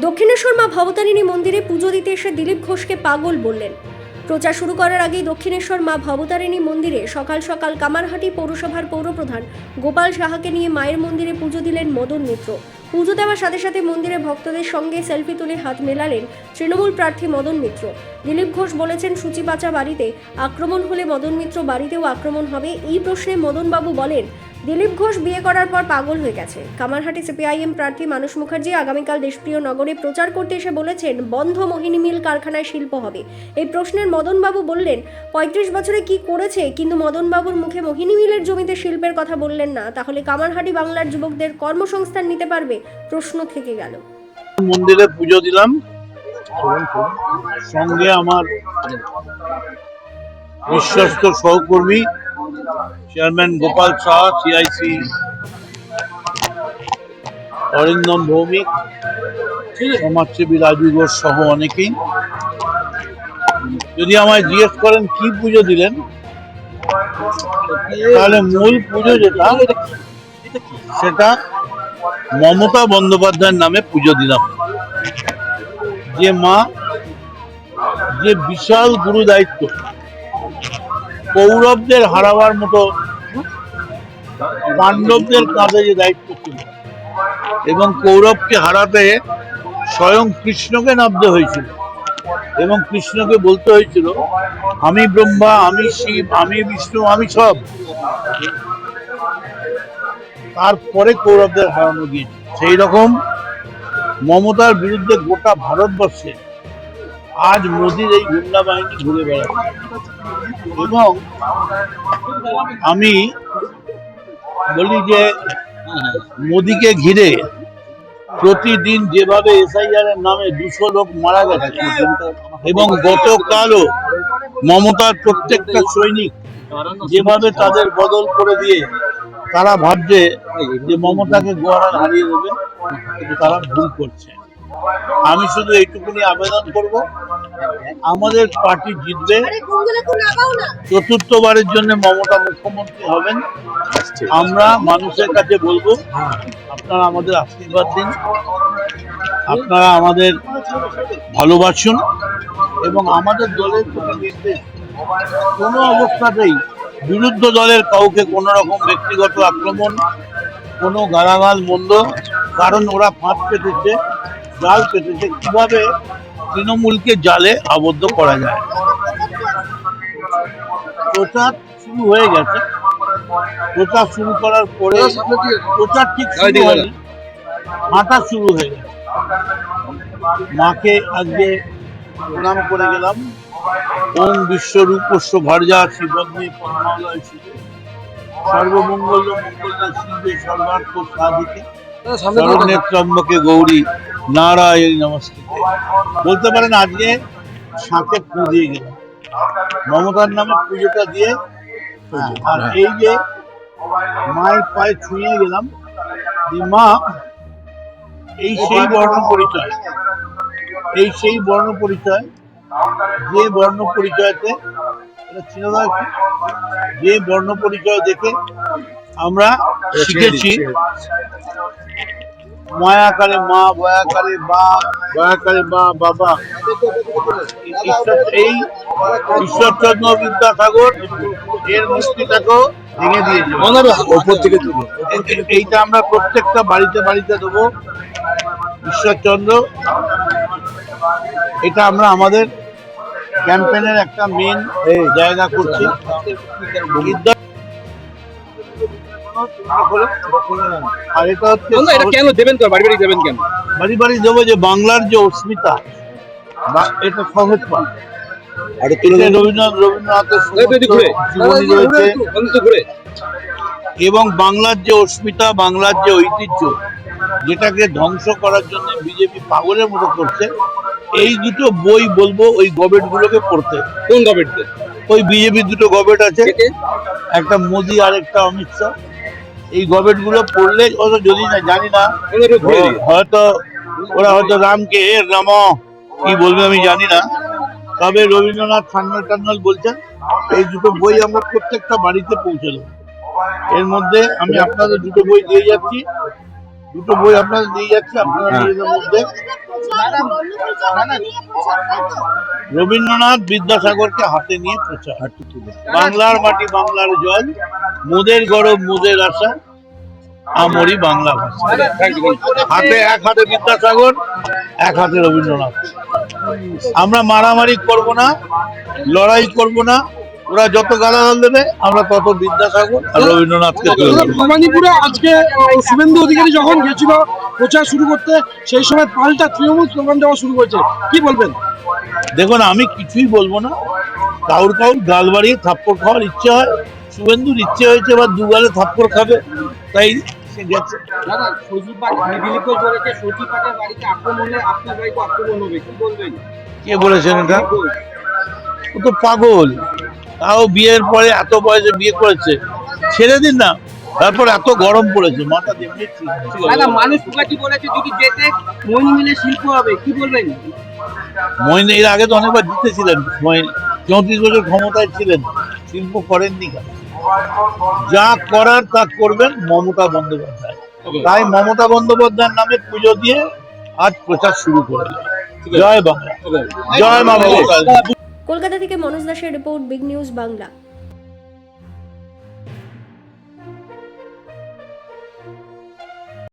দক্ষিণেশ্বর মা ভবতারিণী মন্দিরে পুজো দিতে এসে দিলীপ ঘোষকে পাগল বললেন। প্রচার শুরু করার আগেই দক্ষিণেশ্বর মা ভবতারিণী মন্দিরে সকাল সকাল কামারহাটি পৌরসভার পৌরপ্রধান গোপাল সাহাকে নিয়ে মায়ের মন্দিরে পুজো দিলেন মদন মিত্র। পুজো দেওয়ার সাথে সাথে মন্দিরে ভক্তদের সঙ্গে সেলফি তুলে হাত মেলালেন তৃণমূল প্রার্থী মদন মিত্র। দিলীপ ঘোষ বলেছেন, সূচিবাচা বাড়িতে আক্রমণ হলে মদন মিত্র বাড়িতেও আক্রমণ হবে। এই প্রশ্নে মদনবাবু বলেন, দিলীপ ঘোষ বিয়ে করার পর পাগল হয়ে গেছে। কামারহাটি সিপিআইএম প্রার্থী মানস মুখার্জি আগামীকাল দেশপ্রিয় নগরে প্রচার করতে এসে বলেছেন, বন্ধ মোহিনী মিল কারখানায় শিল্প হবে। এই প্রশ্নের মদনবাবু বললেন, ৩৫ বছরে কি করেছে, কিন্তু মদনবাবুর মুখে মোহিনী মিলের জমিতে শিল্পের কথা বললেন না। তাহলে কামারহাটি বাংলার যুবকদের কর্মসংস্থান নিতে পারবে? প্রশ্ন থেকে গেল। মন্দিরে পুজো দিলাম, সঙ্গে আমার বিশ্বস্ত সহকর্মী চেয়ারম্যান গোপাল সাহা, সিআইসি অরিন্দম ভৌমিক, সমাজসেবী রাজু ঘোষ সহ অনেকেই। যদি আমায় জিজ্ঞেস করেন কি পুজো দিলেন, তাহলে মূল পুজো যেটা সেটা মমতা বন্দ্যোপাধ্যায়ের নামে পুজো দিলাম। যে মা যে বিশাল গুরু দায়িত্ব, কৌরবদের হারাবার মতো পাণ্ডবদের কাঁধে যে দায়িত্ব ছিল, এবং কৌরবকে হারাতে স্বয়ং কৃষ্ণকে নামতে হয়েছিল, এবং কৃষ্ণকে বলতে হয়েছিল, আমি ব্রহ্মা, আমি শিব, আমি বিষ্ণু, আমি সব। তারপরে কৌরবদের হারানো গিয়েছে। সেই রকম মমতার বিরুদ্ধে গোটা ভারতবর্ষে আজ মোদির এই গুন্ডা বাহিনী ঘুরে বেড়াচ্ছে। এবং আমি বলি যে মোদিকে ঘিরে প্রতিদিন যেভাবে এসআইআর এর নামে 200 লোক মারা গেছে, এবং গতকালও মমতার প্রত্যেকটা সৈনিক যেভাবে তাদের বদল করে দিয়ে তারা ভাবছে যে মমতাকে গোয়ারা হারিয়ে দেবে, তারা ভুল করছে। আমি শুধু এইটুকুনি আবেদন করব, আমাদের পার্টি জিতবে, চতুর্থবারের জন্য মমতা মুখ্যমন্ত্রী হবেন। আমরা মানুষের কাছে বলবো, আপনারা আমাদের আশীর্বাদ দিন, আপনারা আমাদের ভালোবাসুন, এবং আমাদের দলের কোনো নির্দেশ কোনো অবস্থাতেই বিরুদ্ধ দলের কাউকে কোনো রকম ব্যক্তিগত আক্রমণ, কোনো গালাগাল মন্দ, কারণ ওরা ফাঁদ পেতেছে, জাল পেতেছে কিভাবে তৃণমূলকে জালে আবদ্ধ করা যায়। প্রচার শুরু হয়ে গেছে, প্রচার শুরু করার পরে প্রচার ঠিক শুরু হয়নি, হাঁটা শুরু হয়ে গেছে। মাকে আজকে প্রণাম করে গেলাম। ওম বিশ্বরূপস্য ভার্যা শিবগ্নি পদ্মালয় শিবে সর্বমঙ্গল মঙ্গলনা শিবে সর্বার্থ সাধিকে শরণ্যে ত্রম্বকে গৌরী নারায়ণী নমস্তুতে। বলতে পারেন আজকে শাঁখে ফু দিয়ে গেলাম, মমতার নামে পুজোটা দিয়ে। আর এই যে মায়ের পায়ে ছুঁয়ে গেলাম, মা এই সেই বর্ণ পরিচয়, এই সেই বর্ণ পরিচয়, যে বর্ণ পরিচয়তে যে বর্ণ পরিচয় দেখে আমরা শিখেছি মায়াকারে মা, বয়াকারে বা, বয়াকারে বা বাবা। এই ঈশ্বরচন্দ্র বিদ্যাসাগর এর মূর্তিটাকেও ভেঙে দিয়েছে, ওপর থেকে তুলে। এইটা আমরা প্রত্যেকটা বাড়িতে বাড়িতে দেবো ঈশ্বরচন্দ্র। এটা আমরা আমাদের ক্যাম্পেইনের একটা মেন জায়গা করছি। আর এটা হচ্ছে কেন দেবেন, তো বাড়ি বাড়ি দেবেন কেন? বাড়ি বাড়ি দেবো যে বাংলার যে অস্মিতা, এটা সহজ পান। রবীন্দ্রনাথের জীবনী রয়েছে, এবং বাংলার যে অস্মিতা, বাংলার যে ঐতিহ্য, যেটাকে ধ্বংস করার জন্য বিজেপি পাগলের মতো করছে। এই দুটো বই বলবো ওই গবেট গুলোকে পড়তে। কোন গবেট? ওই বিজেপি দুটো গবেট আছে, একটা মোদি আর একটা অমিত শাহ। এই গবেট গুলো পড়লে, যদি না জানি না, হয়তো ওরা হয়তো রামকে রাম কি বলবে আমি জানি না, তবে রবীন্দ্রনাথ টান্নাল বলছেন এই দুটো বই আমরা প্রত্যেকটা বাড়িতে পৌঁছে দেবো। এর মধ্যে আমি আপনাদের দুটো বই দিয়ে যাচ্ছি, দুটো বই আপনাদের দিয়ে যাচ্ছি, আপনারা নিজেদের মধ্যে। রবীন্দ্রনাথ বিদ্যাসাগরকে হাতে নিয়ে প্রচার। বাংলার মাটি বাংলার জল, মোদের গরব মোদের আশা, আমরি বাংলা ভাষা। হাতে এক হাতে বিদ্যাসাগর, এক হাতে রবীন্দ্রনাথ। আমরা মারামারি করব না, লড়াই করব না। ওরা যত গালাগাল দেবে আমরা তত বিদ্যাসাগর আর রবীন্দ্রনাথকে তুলে দেব। ভবানীপুরে আজকে শুভেন্দু অধিকারী যখন গেছিল প্রচার শুরু করতে, সেই সময় পাল্টা তৃণমূল স্লোগান দেওয়া শুরু করেছে, কি বলবেন? দেখুন, আমি কিছুই বলবো না। কাউর গাল বাড়িয়ে থাপ্পড় খাওয়ার ইচ্ছে হয়, শুভেন্দুর ইচ্ছে হয়েছে এবার দুগালে থাপ্পড় খাবে, তাই সে গেছে। দাদা, দিলীপ ঘোষ বলেছে সচিব পাকের বাড়িতে আক্রমণ হলে আপনার বাড়িতে আক্রমণ হবে, কি বলবেন? কে বলেছেন এটা? ও তো পাগল। তাও বিয়ের পরে এত বয়সে বিয়ে করেছে, ছেড়ে দিন না। তারপর এত গরম পড়েছে, মাথা এমনি ঠিক আছে। দাদা, মানুষ মুখার্জি বলেছে যদি জেতে মইন মিলে শিল্প হবে, কি বলবেন? মইন এর আগে তো অনেকবার জিতেছিলেন, 34 বছর ক্ষমতায় ছিলেন, শিল্প করেননি কেন? যা করার তা করবেন মমতা বন্দ্যোপাধ্যায়। তাই মমতা বন্দ্যোপাধ্যায়ের নামে পুজো দিয়ে আজ প্রচার শুরু করে। জয় বাংলা, জয় মা মমতা। কলকাতা থেকে মনোজ দাসের রিপোর্ট, বিগ নিউজ বাংলা।